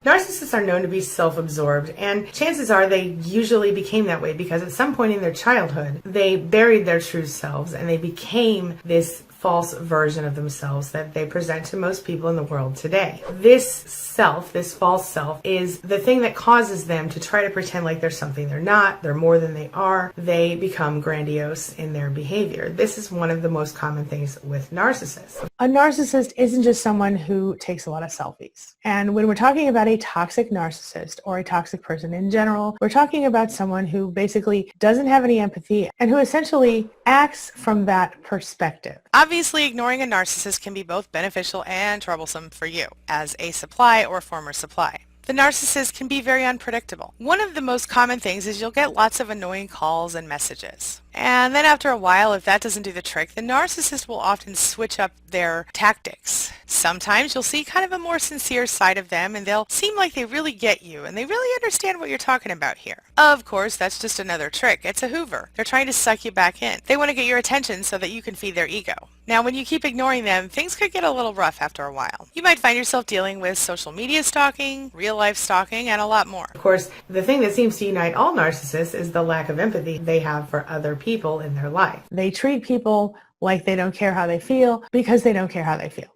Narcissists are known to be self-absorbed, and chances are they usually became that way because at some point in their childhood, they buried their true selves and they became this false version of themselves that they present to most people in the world today. This self, this false self, is the thing that causes them to try to pretend like they're something they're not, they're more than they are. They become grandiose in their behavior. This is one of the most common things with narcissists. A narcissist isn't just someone who takes a lot of selfies. And when we're talking about a toxic narcissist or a toxic person in general, we're talking about someone who basically doesn't have any empathy and who essentially acts from that perspective. Obviously, ignoring a narcissist can be both beneficial and troublesome for you as a supply or former supply. The narcissist can be very unpredictable. One of the most common things is you'll get lots of annoying calls and messages. And then after a while, if that doesn't do the trick, the narcissist will often switch up their tactics. Sometimes you'll see kind of a more sincere side of them and they'll seem like they really get you and they really understand what you're talking about here. Of course, that's just another trick. It's a Hoover. They're trying to suck you back in. They want to get your attention so that you can feed their ego. Now, when you keep ignoring them, things could get a little rough after a while. You might find yourself dealing with social media stalking, real-life stalking, and a lot more. Of course, the thing that seems to unite all narcissists is the lack of empathy they have for other people in their life. They treat people like they don't care how they feel because they don't care how they feel.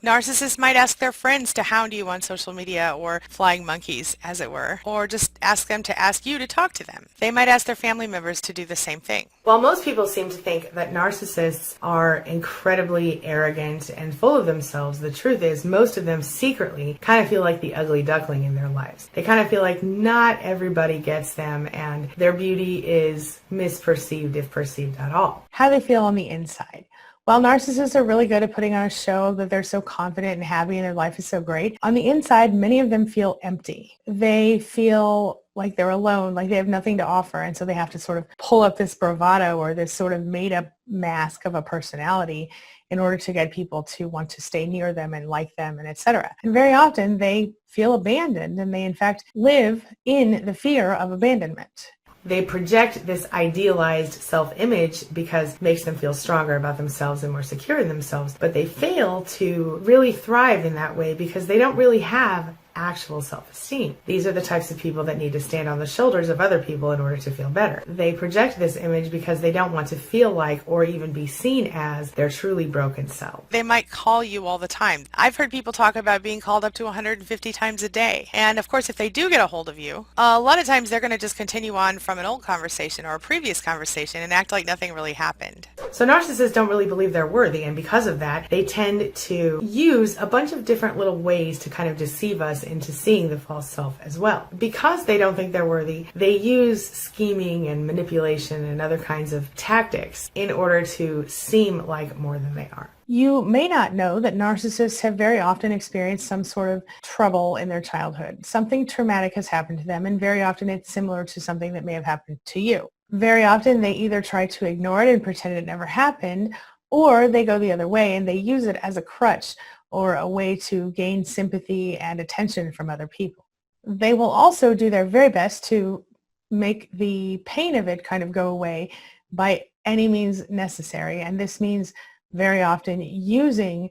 Narcissists might ask their friends to hound you on social media or flying monkeys, as it were, or just ask them to ask you to talk to them. They might ask their family members to do the same thing. While most people seem to think that narcissists are incredibly arrogant and full of themselves, the truth is most of them secretly kind of feel like the ugly duckling in their lives. They kind of feel like not everybody gets them and their beauty is misperceived if perceived at all. How they feel on the inside. While narcissists are really good at putting on a show that they're so confident and happy and their life is so great, on the inside, many of them feel empty. They feel like they're alone, like they have nothing to offer, and so they have to sort of pull up this bravado or this sort of made-up mask of a personality in order to get people to want to stay near them and like them and etc. And very often they feel abandoned and they in fact live in the fear of abandonment. They project this idealized self-image because it makes them feel stronger about themselves and more secure in themselves, but they fail to really thrive in that way because they don't really have actual self-esteem. These are the types of people that need to stand on the shoulders of other people in order to feel better. They project this image because they don't want to feel like or even be seen as their truly broken self. They might call you all the time. I've heard people talk about being called up to 150 times a day. And of course, if they do get a hold of you, a lot of times they're going to just continue on from an old conversation or a previous conversation and act like nothing really happened. So narcissists don't really believe they're worthy, and because of that, they tend to use a bunch of different little ways to kind of deceive us into seeing the false self as well. Because they don't think they're worthy, they use scheming and manipulation and other kinds of tactics in order to seem like more than they are. You may not know that narcissists have very often experienced some sort of trouble in their childhood. Something traumatic has happened to them, and very often it's similar to something that may have happened to you. Very often they either try to ignore it and pretend it never happened, or they go the other way and they use it as a crutch or a way to gain sympathy and attention from other people. They will also do their very best to make the pain of it kind of go away by any means necessary, and this means very often using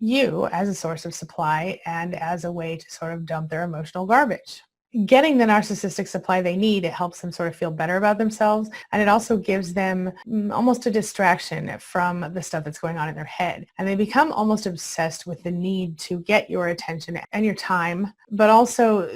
you as a source of supply and as a way to sort of dump their emotional garbage. Getting the narcissistic supply they need, it helps them sort of feel better about themselves, and it also gives them almost a distraction from the stuff that's going on in their head. And they become almost obsessed with the need to get your attention and your time, but also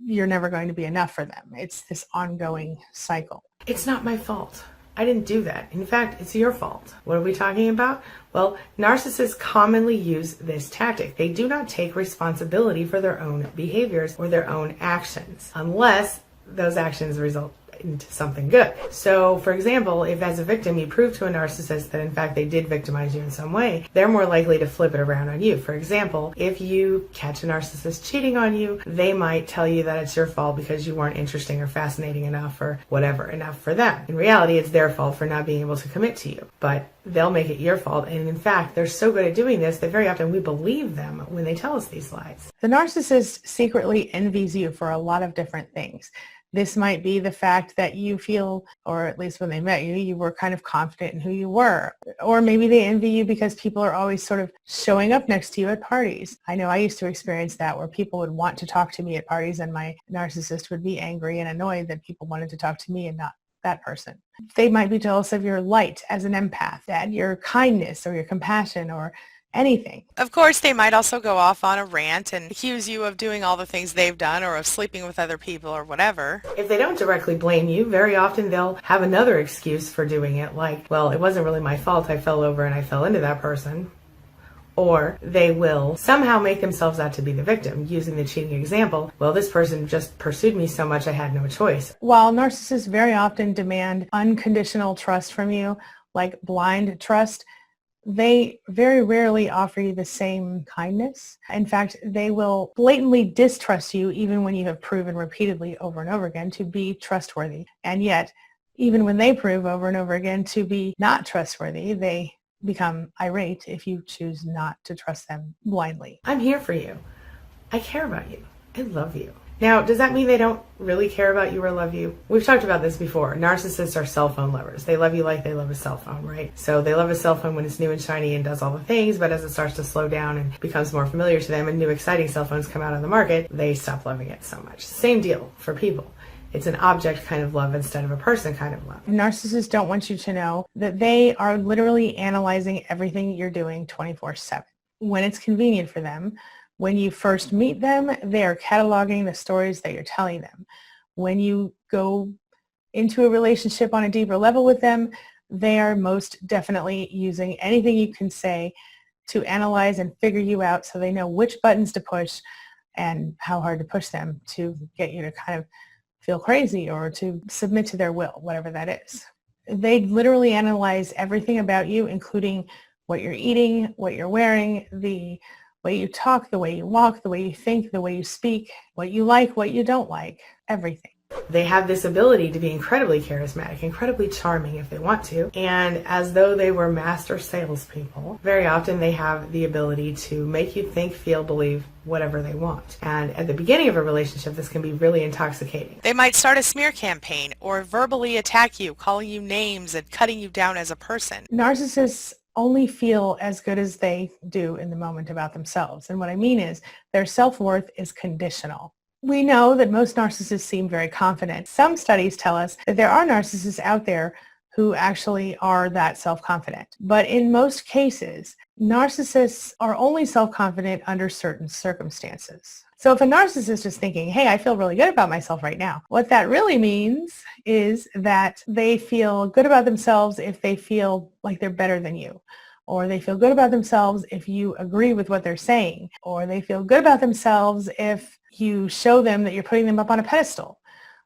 you're never going to be enough for them. It's this ongoing cycle. It's not my fault. I didn't do that. In fact, it's your fault. What are we talking about? Well, narcissists commonly use this tactic. They do not take responsibility for their own behaviors or their own actions unless those actions result into something good. So, for example, if as a victim you prove to a narcissist that in fact they did victimize you in some way, they're more likely to flip it around on you. For example, if you catch a narcissist cheating on you, they might tell you that it's your fault because you weren't interesting or fascinating enough or whatever enough for them. In reality, it's their fault for not being able to commit to you, but they'll make it your fault. And in fact, they're so good at doing this that very often we believe them when they tell us these lies. The narcissist secretly envies you for a lot of different things. This might be the fact that you feel, or at least when they met you, you were kind of confident in who you were. Or maybe they envy you because people are always sort of showing up next to you at parties. I know I used to experience that, where people would want to talk to me at parties and my narcissist would be angry and annoyed that people wanted to talk to me and not that person. They might be jealous of your light as an empath, and your kindness or your compassion or anything. Of course, they might also go off on a rant and accuse you of doing all the things they've done or of sleeping with other people or whatever. If they don't directly blame you, very often they'll have another excuse for doing it, like, well, it wasn't really my fault. I fell over and I fell into that person. Or they will somehow make themselves out to be the victim, using the cheating example. Well, this person just pursued me so much I had no choice. While narcissists very often demand unconditional trust from you, like blind trust, they very rarely offer you the same kindness. In fact, they will blatantly distrust you even when you have proven repeatedly over and over again to be trustworthy. And yet, even when they prove over and over again to be not trustworthy, they become irate if you choose not to trust them blindly. I'm here for you. I care about you. I love you. Now, does that mean they don't really care about you or love you? We've talked about this before. Narcissists are cell phone lovers. They love you like they love a cell phone, right? So they love a cell phone when it's new and shiny and does all the things, but as it starts to slow down and becomes more familiar to them and new exciting cell phones come out on the market, they stop loving it so much. Same deal for people. It's an object kind of love instead of a person kind of love. Narcissists don't want you to know that they are literally analyzing everything you're doing 24/7. When it's convenient for them, when you first meet them, they are cataloging the stories that you're telling them. When you go into a relationship on a deeper level with them, they are most definitely using anything you can say to analyze and figure you out so they know which buttons to push and how hard to push them to get you to kind of feel crazy or to submit to their will, whatever that is. They literally analyze everything about you, including what you're eating, what you're wearing, the way you talk, the way you walk, the way you think, the way you speak, what you like, what you don't like, everything. They have this ability to be incredibly charismatic, incredibly charming if they want to, and as though they were master salespeople, very often they have the ability to make you think, feel, believe whatever they want. And at the beginning of a relationship, this can be really intoxicating. They might start a smear campaign or verbally attack you, calling you names and cutting you down as a person. Narcissists only feel as good as they do in the moment about themselves. And what I mean is their self-worth is conditional. We know that most narcissists seem very confident. Some studies tell us that there are narcissists out there who actually are that self-confident. But in most cases, narcissists are only self-confident under certain circumstances. So if a narcissist is thinking, hey, I feel really good about myself right now, what that really means is that they feel good about themselves if they feel like they're better than you. Or they feel good about themselves if you agree with what they're saying. Or they feel good about themselves if you show them that you're putting them up on a pedestal.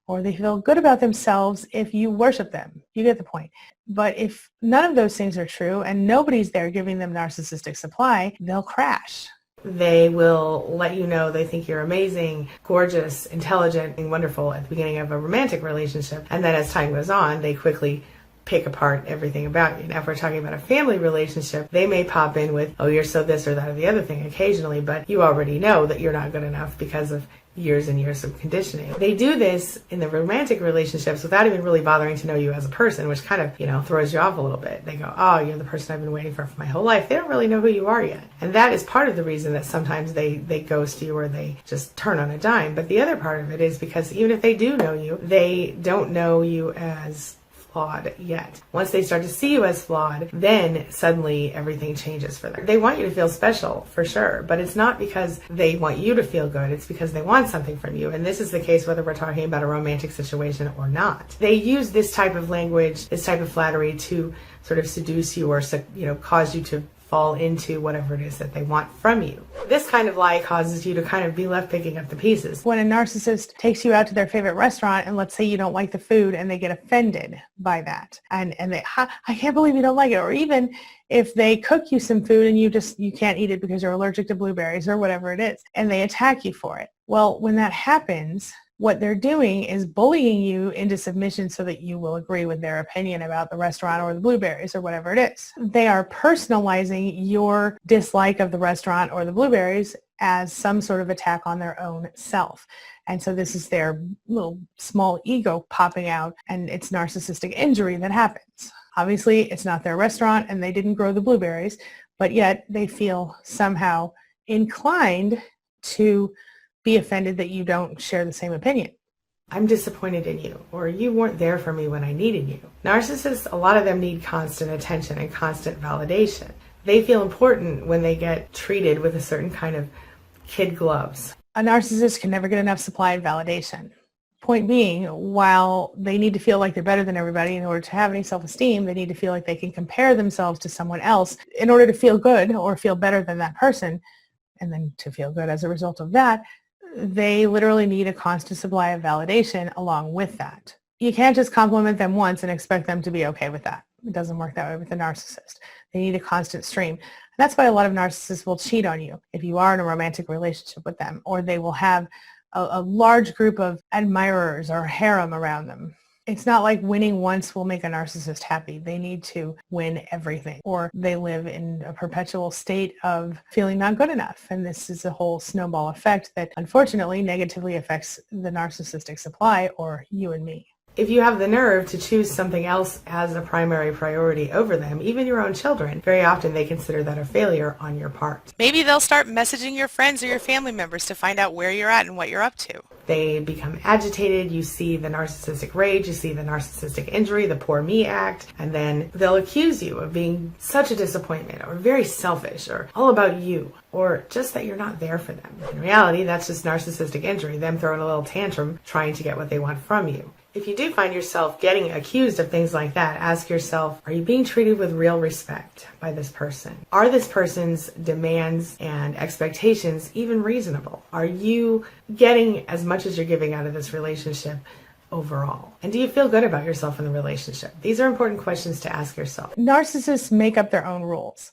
Or they feel good about themselves if you worship them. You get the point. But if none of those things are true and nobody's there giving them narcissistic supply, they'll crash. They will let you know they think you're amazing, gorgeous, intelligent, and wonderful at the beginning of a romantic relationship. And then as time goes on, they quickly pick apart everything about you. Now, if we're talking about a family relationship, they may pop in with, oh, you're so this or that or the other thing occasionally, but you already know that you're not good enough because of years and years of conditioning. They do this in the romantic relationships without even really bothering to know you as a person, which kind of, throws you off a little bit. They go, oh, you're the person I've been waiting for my whole life. They don't really know who you are yet. And that is part of the reason that sometimes they ghost you or they just turn on a dime. But the other part of it is because even if they do know you, they don't know you as flawed yet. Once they start to see you as flawed, then suddenly everything changes for them. They want you to feel special, for sure, but it's not because they want you to feel good, it's because they want something from you. And this is the case whether we're talking about a romantic situation or not. They use this type of language, this type of flattery to sort of seduce you or, cause you to fall into whatever it is that they want from you. This kind of lie causes you to kind of be left picking up the pieces. When a narcissist takes you out to their favorite restaurant and let's say you don't like the food and they get offended by that and they, I can't believe you don't like it. Or even if they cook you some food and you can't eat it because you're allergic to blueberries or whatever it is, and they attack you for it. Well, when that happens, what they're doing is bullying you into submission so that you will agree with their opinion about the restaurant or the blueberries or whatever it is. They are personalizing your dislike of the restaurant or the blueberries as some sort of attack on their own self. And so this is their little small ego popping out, and it's narcissistic injury that happens. Obviously, it's not their restaurant and they didn't grow the blueberries, but yet they feel somehow inclined to be offended that you don't share the same opinion. I'm disappointed in you, or you weren't there for me when I needed you. Narcissists, a lot of them need constant attention and constant validation. They feel important when they get treated with a certain kind of kid gloves. A narcissist can never get enough supply and validation. Point being, while they need to feel like they're better than everybody in order to have any self-esteem, they need to feel like they can compare themselves to someone else in order to feel good or feel better than that person. And then to feel good as a result of that, they literally need a constant supply of validation along with that. You can't just compliment them once and expect them to be okay with that. It doesn't work that way with a narcissist. They need a constant stream. That's why a lot of narcissists will cheat on you if you are in a romantic relationship with them, or they will have a large group of admirers or harem around them. It's not like winning once will make a narcissist happy. They need to win everything, or they live in a perpetual state of feeling not good enough. And this is a whole snowball effect that unfortunately negatively affects the narcissistic supply, or you and me. If you have the nerve to choose something else as a primary priority over them, even your own children, very often they consider that a failure on your part. Maybe they'll start messaging your friends or your family members to find out where you're at and what you're up to. They become agitated, you see the narcissistic rage, you see the narcissistic injury, the poor me act, and then they'll accuse you of being such a disappointment, or very selfish, or all about you, or just that you're not there for them. In reality, that's just narcissistic injury, them throwing a little tantrum trying to get what they want from you. If you do find yourself getting accused of things like that, ask yourself, are you being treated with real respect by this person? Are this person's demands and expectations even reasonable? Are you getting as much as you're giving out of this relationship overall? And do you feel good about yourself in the relationship? These are important questions to ask yourself. Narcissists make up their own rules.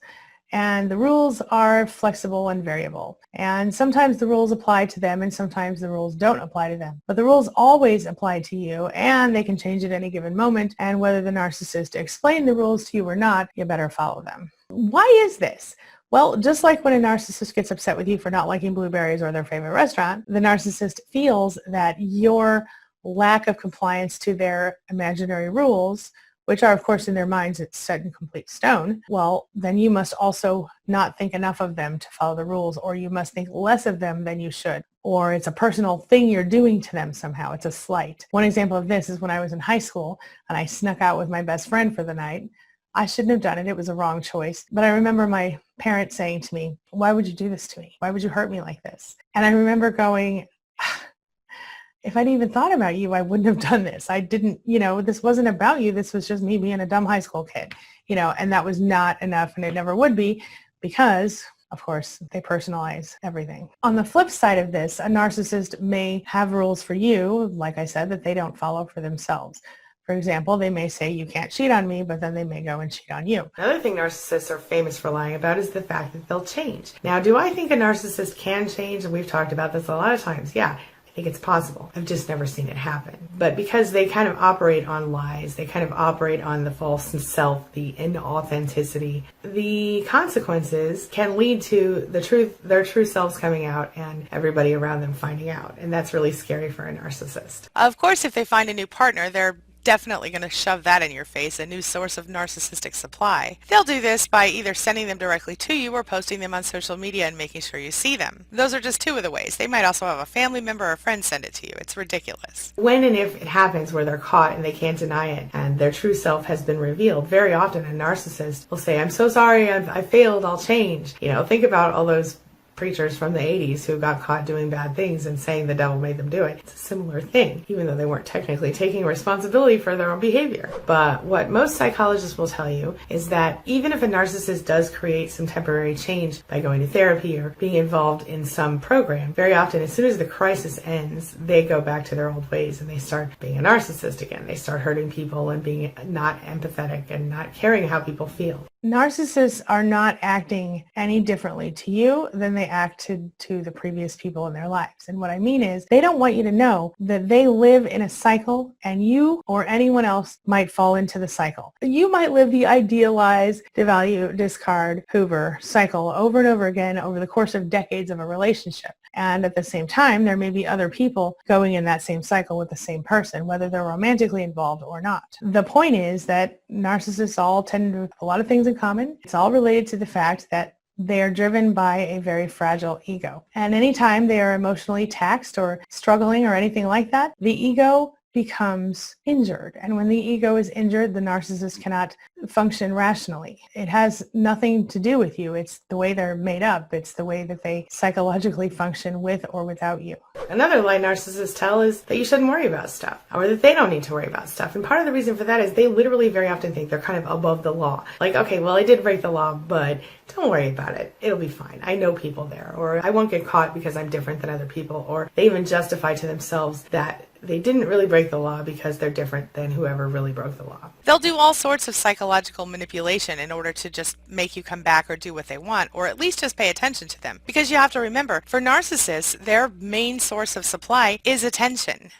And the rules are flexible and variable. And sometimes the rules apply to them and sometimes the rules don't apply to them. But the rules always apply to you, and they can change at any given moment. And whether the narcissist explained the rules to you or not, you better follow them. Why is this? Well, just like when a narcissist gets upset with you for not liking blueberries or their favorite restaurant, the narcissist feels that your lack of compliance to their imaginary rules, which are, of course, in their minds, it's set in complete stone, well, then you must also not think enough of them to follow the rules, or you must think less of them than you should, or it's a personal thing you're doing to them somehow. It's a slight. One example of this is when I was in high school and I snuck out with my best friend for the night. I shouldn't have done it. It was a wrong choice. But I remember my parents saying to me, why would you do this to me? Why would you hurt me like this? And I remember going, if I'd even thought about you, I wouldn't have done this. I didn't, this wasn't about you. This was just me being a dumb high school kid, and that was not enough, and it never would be, because, of course, they personalize everything. On the flip side of this, a narcissist may have rules for you, like I said, that they don't follow for themselves. For example, they may say, you can't cheat on me, but then they may go and cheat on you. Another thing narcissists are famous for lying about is the fact that they'll change. Now, do I think a narcissist can change? And we've talked about this a lot of times. Yeah. I think it's possible. I've just never seen it happen. But because they kind of operate on lies, they kind of operate on the false self, the inauthenticity, the consequences can lead to their true selves coming out and everybody around them finding out. And that's really scary for a narcissist. Of course, if they find a new partner, they're definitely going to shove that in your face, a new source of narcissistic supply. They'll do this by either sending them directly to you or posting them on social media and making sure you see them. Those are just two of the ways. They might also have a family member or a friend send it to you. It's ridiculous. When and if it happens where they're caught and they can't deny it and their true self has been revealed, very often a narcissist will say, I'm so sorry, I failed, I'll change. Think about all those preachers from the 80s who got caught doing bad things and saying the devil made them do it. It's a similar thing, even though they weren't technically taking responsibility for their own behavior. But what most psychologists will tell you is that even if a narcissist does create some temporary change by going to therapy or being involved in some program, very often as soon as the crisis ends, they go back to their old ways and they start being a narcissist again. They start hurting people and being not empathetic and not caring how people feel. Narcissists are not acting any differently to you than they acted to the previous people in their lives. And what I mean is they don't want you to know that they live in a cycle and you or anyone else might fall into the cycle. You might live the idealized, devalue, discard, hoover cycle over and over again over the course of decades of a relationship. And at the same time, there may be other people going in that same cycle with the same person, whether they're romantically involved or not. The point is that narcissists all tend to have a lot of things in common. It's all related to the fact that they are driven by a very fragile ego. And anytime they are emotionally taxed or struggling or anything like that, the ego becomes injured. And when the ego is injured, the narcissist cannot function rationally. It has nothing to do with you. It's the way they're made up. It's the way that they psychologically function with or without you. Another lie narcissists tell is that you shouldn't worry about stuff, or that they don't need to worry about stuff. And part of the reason for that is they literally very often think they're kind of above the law. Like, okay, well, I did break the law, but don't worry about it. It'll be fine. I know people there. Or I won't get caught because I'm different than other people. Or they even justify to themselves that they didn't really break the law because they're different than whoever really broke the law. They'll do all sorts of psychological manipulation in order to just make you come back or do what they want, or at least just pay attention to them. Because you have to remember, for narcissists, their main source of supply is attention.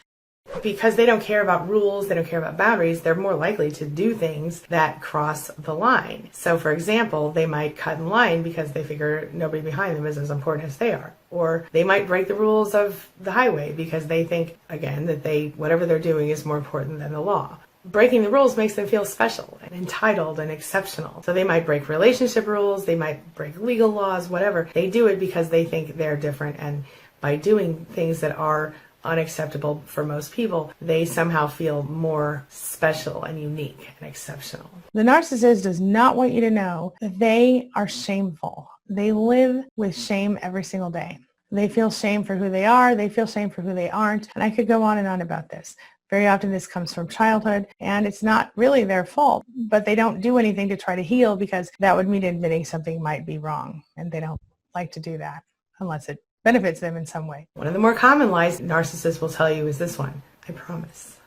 Because they don't care about rules, they don't care about boundaries, they're more likely to do things that cross the line. So for example, they might cut in line because they figure nobody behind them is as important as they are. Or they might break the rules of the highway because they think, again, that whatever they're doing is more important than the law. Breaking the rules makes them feel special and entitled and exceptional. So they might break relationship rules, they might break legal laws, whatever. They do it because they think they're different, and by doing things that are unacceptable for most people, they somehow feel more special and unique and exceptional. The narcissist does not want you to know that they are shameful. They live with shame every single day. They feel shame for who they are. They feel shame for who they aren't. And I could go on and on about this. Very often this comes from childhood, and it's not really their fault, but they don't do anything to try to heal because that would mean admitting something might be wrong. And they don't like to do that unless it benefits them in some way. One of the more common lies narcissists will tell you is this one: I promise.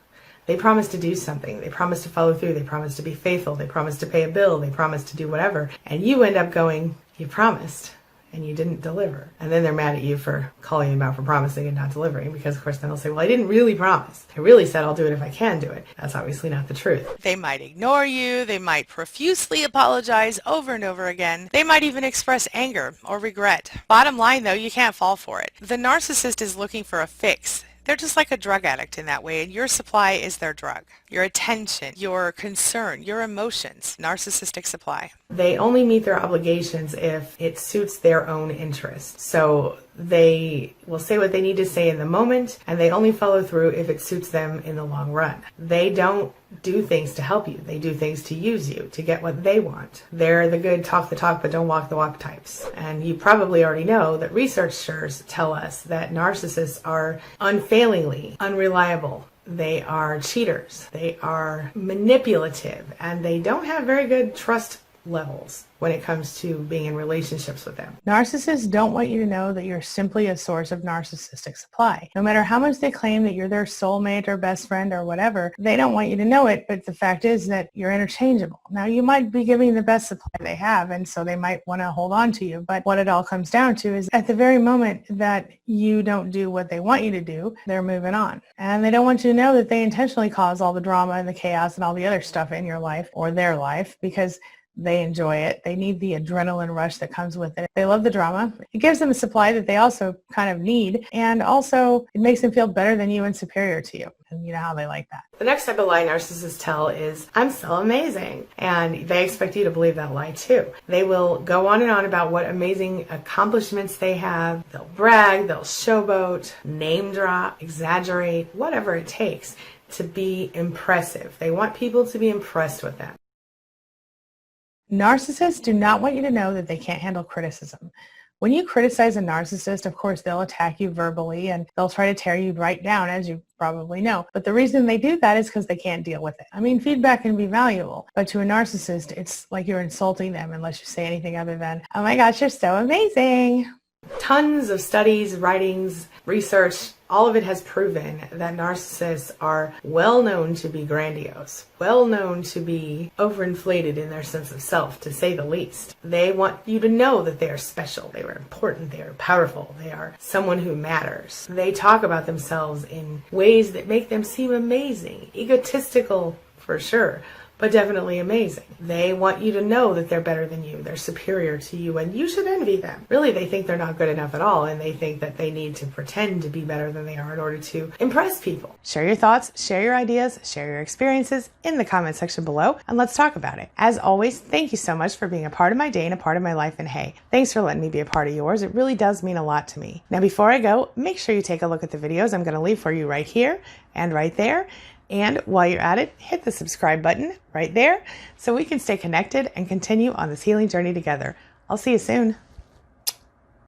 They promise to do something. They promise to follow through. They promise to be faithful. They promise to pay a bill. They promise to do whatever. And you end up going, you promised and you didn't deliver. And then they're mad at you for calling them out for promising and not delivering, because of course then they'll say, well, I didn't really promise. I really said I'll do it if I can do it. That's obviously not the truth. They might ignore you. They might profusely apologize over and over again. They might even express anger or regret. Bottom line though, you can't fall for it. The narcissist is looking for a fix. They're just like a drug addict in that way, and your supply is their drug. Your attention, your concern, your emotions, narcissistic supply. They only meet their obligations if it suits their own interests. So they will say what they need to say in the moment, and they only follow through if it suits them in the long run. They don't do things to help you. They do things to use you, to get what they want. They're the good talk the talk but don't walk the walk types. And you probably already know that researchers tell us that narcissists are unfailingly unreliable. They are cheaters. They are manipulative, and they don't have very good trust levels when it comes to being in relationships with them. Narcissists don't want you to know that you're simply a source of narcissistic supply. No matter how much they claim that you're their soulmate or best friend or whatever, they don't want you to know it, but the fact is that you're interchangeable. Now, you might be giving the best supply they have, and so they might want to hold on to you, but what it all comes down to is at the very moment that you don't do what they want you to do, they're moving on. And they don't want you to know that they intentionally cause all the drama and the chaos and all the other stuff in your life or their life because they enjoy it. They need the adrenaline rush that comes with it. They love the drama. It gives them a supply that they also kind of need. And also it makes them feel better than you and superior to you. And you know how they like that. The next type of lie narcissists tell is, I'm so amazing. And they expect you to believe that lie too. They will go on and on about what amazing accomplishments they have. They'll brag, they'll showboat, name drop, exaggerate, whatever it takes to be impressive. They want people to be impressed with them. Narcissists do not want you to know that they can't handle criticism. When you criticize a narcissist, of course, they'll attack you verbally and they'll try to tear you right down, as you probably know. But the reason they do that is because they can't deal with it. I mean, feedback can be valuable, but to a narcissist, it's like you're insulting them unless you say anything other than, oh my gosh, you're so amazing. Tons of studies, writings, research, all of it has proven that narcissists are well known to be grandiose, well known to be overinflated in their sense of self, to say the least. They want you to know that they are special, they are important, they are powerful, they are someone who matters. They talk about themselves in ways that make them seem amazing, egotistical for sure, but definitely amazing. They want you to know that they're better than you, they're superior to you, and you should envy them. Really, they think they're not good enough at all, and they think that they need to pretend to be better than they are in order to impress people. Share your thoughts, share your ideas, share your experiences in the comment section below, and let's talk about it. As always, thank you so much for being a part of my day and a part of my life, and hey, thanks for letting me be a part of yours. It really does mean a lot to me. Now, before I go, make sure you take a look at the videos I'm going to leave for you right here and right there. And while you're at it, hit the subscribe button right there so we can stay connected and continue on this healing journey together. I'll see you soon.